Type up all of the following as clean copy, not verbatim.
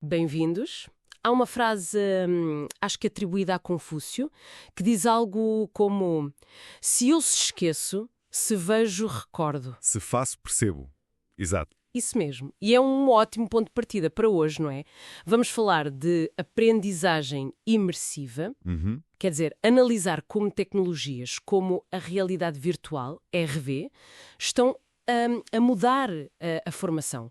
Bem-vindos. Há uma frase, acho que atribuída a Confúcio, que diz algo como: se eu se esqueço, se vejo, recordo. Se faço, percebo. Exato. Isso mesmo. E é um ótimo ponto de partida para hoje, não é? Vamos falar de aprendizagem imersiva, quer dizer, analisar como tecnologias como a realidade virtual, RV, estão a mudar a formação.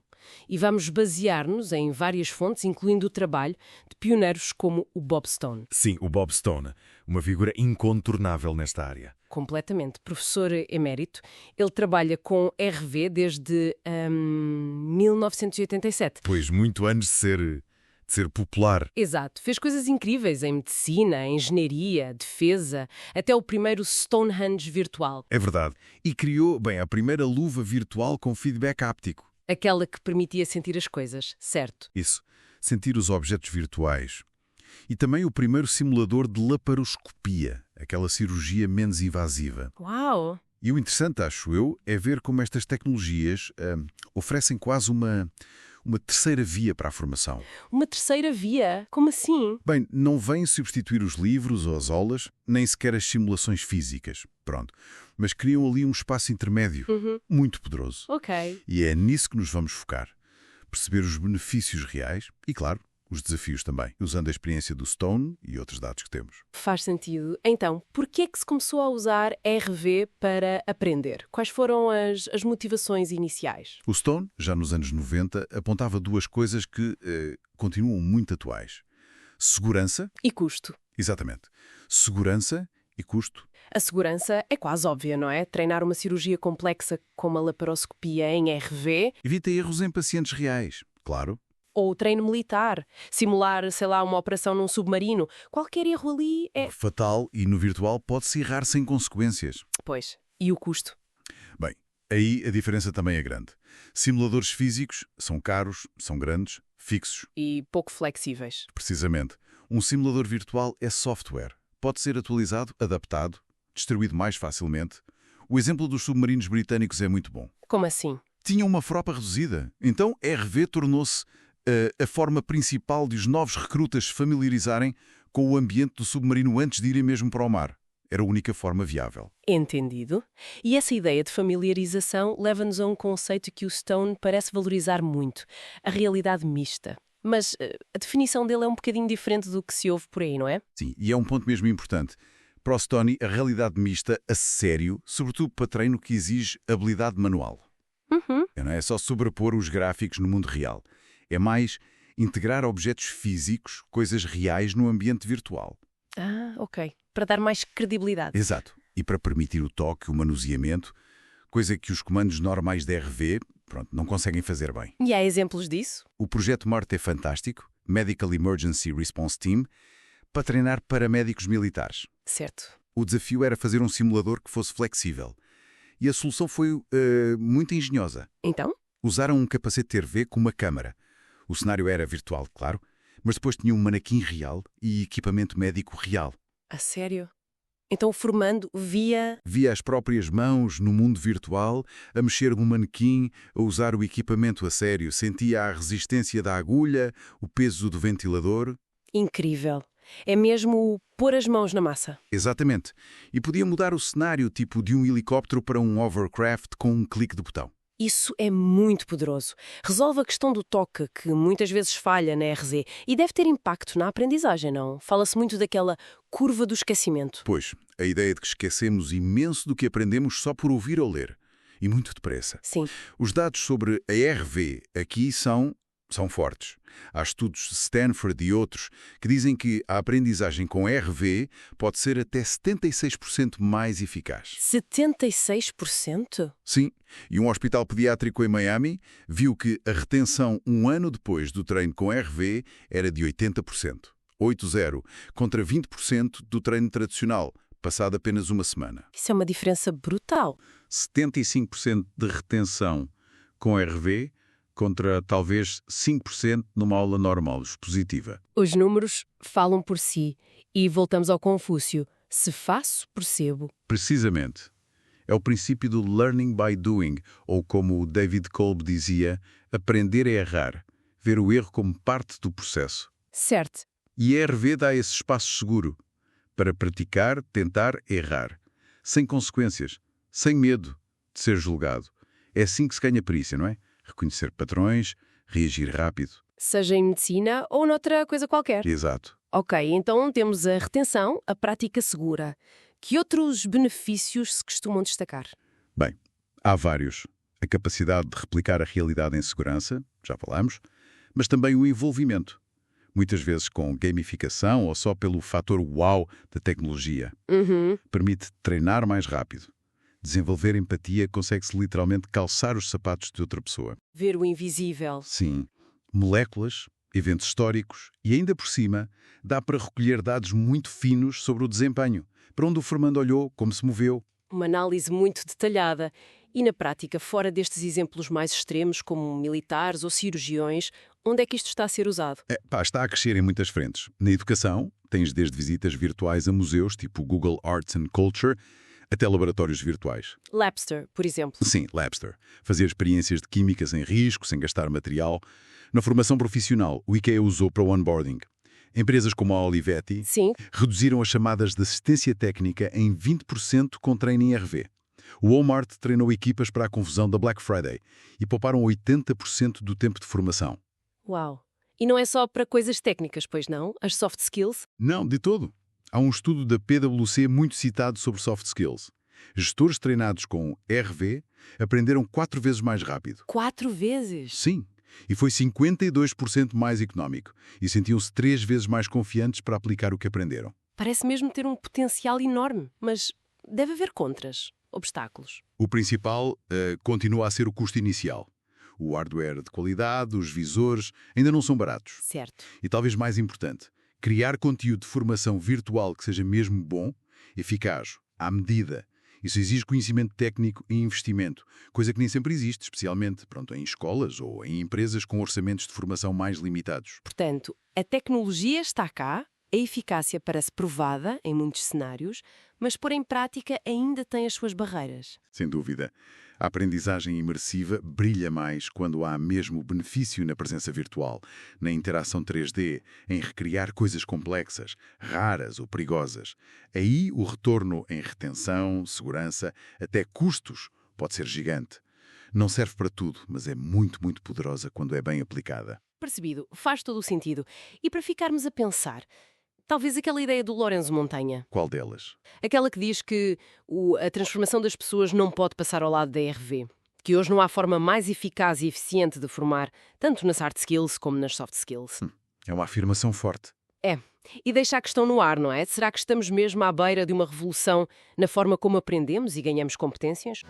E vamos basear-nos em várias fontes, incluindo o trabalho de pioneiros como o Bob Stone. Sim, o Bob Stone, uma figura incontornável nesta área. Completamente. Professor emérito, ele trabalha com RV desde 1987. Pois, muito antes de ser popular. Exato. Fez coisas incríveis em medicina, engenharia, defesa, até o primeiro Stonehenge virtual. É verdade. E criou, a primeira luva virtual com feedback áptico. Aquela que permitia sentir as coisas, certo? Isso, sentir os objetos virtuais. E também o primeiro simulador de laparoscopia, aquela cirurgia menos invasiva. Uau! E o interessante, acho eu, é ver como estas tecnologias oferecem quase uma terceira via para a formação. Uma terceira via? Como assim? Bem, não vêm substituir os livros ou as aulas, nem sequer as simulações físicas. Pronto. Mas criam ali um espaço intermédio, muito poderoso. Ok. E é nisso que nos vamos focar. Perceber os benefícios reais e, claro, os desafios também, usando a experiência do Stone e outros dados que temos. Faz sentido. Então, por que é que se começou a usar RV para aprender? Quais foram as motivações iniciais? O Stone, já nos anos 90, apontava duas coisas que continuam muito atuais. Segurança. E custo. Exatamente. Segurança e custo. A segurança é quase óbvia, não é? Treinar uma cirurgia complexa como a laparoscopia em RV... Evita erros em pacientes reais, claro. Ou treino militar, simular, sei lá, uma operação num submarino. Qualquer erro ali é... Fatal, e no virtual pode-se errar sem consequências. Pois. E o custo? Bem, aí a diferença também é grande. Simuladores físicos são caros, são grandes, fixos. E pouco flexíveis. Precisamente. Um simulador virtual é software. Pode ser atualizado, adaptado, distribuído mais facilmente. O exemplo dos submarinos britânicos é muito bom. Como assim? Tinham uma frota reduzida. Então, RV tornou-se a forma principal de os novos recrutas se familiarizarem com o ambiente do submarino antes de irem mesmo para o mar. Era a única forma viável. Entendido. E essa ideia de familiarização leva-nos a um conceito que o Stone parece valorizar muito, a realidade mista. Mas a definição dele é um bocadinho diferente do que se ouve por aí, não é? Sim, e é um ponto mesmo importante. Para o Stone, a realidade mista, a sério, sobretudo para treino que exige habilidade manual. Não é só sobrepor os gráficos no mundo real. É mais integrar objetos físicos, coisas reais, no ambiente virtual. Ah, ok. Para dar mais credibilidade. Exato. E para permitir o toque, o manuseamento, coisa que os comandos normais da RV, não conseguem fazer bem. E há exemplos disso? O projeto MART é fantástico, Medical Emergency Response Team, para treinar paramédicos militares. Certo. O desafio era fazer um simulador que fosse flexível. E a solução foi muito engenhosa. Então? Usaram um capacete TV com uma câmara. O cenário era virtual, claro, mas depois tinha um manequim real e equipamento médico real. A sério? Então formando via... Via as próprias mãos no mundo virtual, a mexer no manequim, a usar o equipamento a sério. Sentia a resistência da agulha, o peso do ventilador. Incrível. É mesmo o pôr as mãos na massa. Exatamente. E podia mudar o cenário, tipo de um helicóptero para um hovercraft com um clique de botão. Isso é muito poderoso. Resolve a questão do toque, que muitas vezes falha na RZ, e deve ter impacto na aprendizagem, não? Fala-se muito daquela curva do esquecimento. Pois, a ideia de que esquecemos imenso do que aprendemos só por ouvir ou ler. E muito depressa. Sim. Os dados sobre a RV aqui são fortes. Há estudos de Stanford e outros que dizem que a aprendizagem com RV pode ser até 76% mais eficaz. 76%? Sim, e um hospital pediátrico em Miami viu que a retenção um ano depois do treino com RV era de 80%. 80, contra 20% do treino tradicional, passado apenas uma semana. Isso é uma diferença brutal. 75% de retenção com RV contra talvez 5% numa aula normal, expositiva. Os números falam por si. E voltamos ao Confúcio. Se faço, percebo. Precisamente. É o princípio do learning by doing, ou como o David Kolb dizia, aprender a errar. ver o erro como parte do processo. Certo. E a ERV dá esse espaço seguro para praticar, tentar, errar, sem consequências, sem medo de ser julgado. É assim que se ganha perícia, não é? Reconhecer padrões, reagir rápido. Seja em medicina ou noutra coisa qualquer. Exato. Ok, então temos a retenção, a prática segura. Que outros benefícios se costumam destacar? Bem, há vários. A capacidade de replicar a realidade em segurança, já falamos, mas também o envolvimento. Muitas vezes com gamificação ou só pelo fator wow da tecnologia. Permite treinar mais rápido. Desenvolver empatia consegue-se literalmente calçar os sapatos de outra pessoa. Ver o invisível. Sim. Moléculas, eventos históricos e, ainda por cima, dá para recolher dados muito finos sobre o desempenho, para onde o formando olhou, como se moveu. Uma análise muito detalhada. E na prática, fora destes exemplos mais extremos, como militares ou cirurgiões, onde é que isto está a ser usado? Está a crescer em muitas frentes. Na educação, tens desde visitas virtuais a museus, tipo Google Arts and Culture, até laboratórios virtuais. Labster, por exemplo. Sim, Labster. Fazer experiências de química sem risco, sem gastar material. Na formação profissional, o IKEA usou para o onboarding. Empresas como a Olivetti Sim. reduziram as chamadas de assistência técnica em 20% com treino em RV. O Walmart treinou equipas para a confusão da Black Friday e pouparam 80% do tempo de formação. Uau! E não é só para coisas técnicas, pois não? As soft skills? Não, de todo. Há um estudo da PwC muito citado sobre soft skills. Gestores treinados com RV aprenderam 4 vezes mais rápido. 4 vezes? Sim. E foi 52% mais económico. E sentiam-se 3 vezes mais confiantes para aplicar o que aprenderam. Parece mesmo ter um potencial enorme, mas deve haver contras, obstáculos. O principal continua a ser o custo inicial. O hardware de qualidade, os visores, ainda não são baratos. Certo. E talvez mais importante, criar conteúdo de formação virtual que seja mesmo bom, eficaz, à medida. Isso exige conhecimento técnico e investimento, coisa que nem sempre existe, especialmente em escolas ou em empresas com orçamentos de formação mais limitados. Portanto, a tecnologia está cá, a eficácia parece provada em muitos cenários, mas pôr em prática ainda tem as suas barreiras. Sem dúvida. A aprendizagem imersiva brilha mais quando há mesmo benefício na presença virtual, na interação 3D, em recriar coisas complexas, raras ou perigosas. Aí o retorno em retenção, segurança, até custos, pode ser gigante. Não serve para tudo, mas é muito, muito poderosa quando é bem aplicada. Percebido, faz todo o sentido. E para ficarmos a pensar, talvez aquela ideia do Lourenço Montanha. Qual delas? Aquela que diz que a transformação das pessoas não pode passar ao lado da RV. Que hoje não há forma mais eficaz e eficiente de formar, tanto nas hard skills como nas soft skills. É uma afirmação forte. É. E deixa a questão no ar, não é? Será que estamos mesmo à beira de uma revolução na forma como aprendemos e ganhamos competências?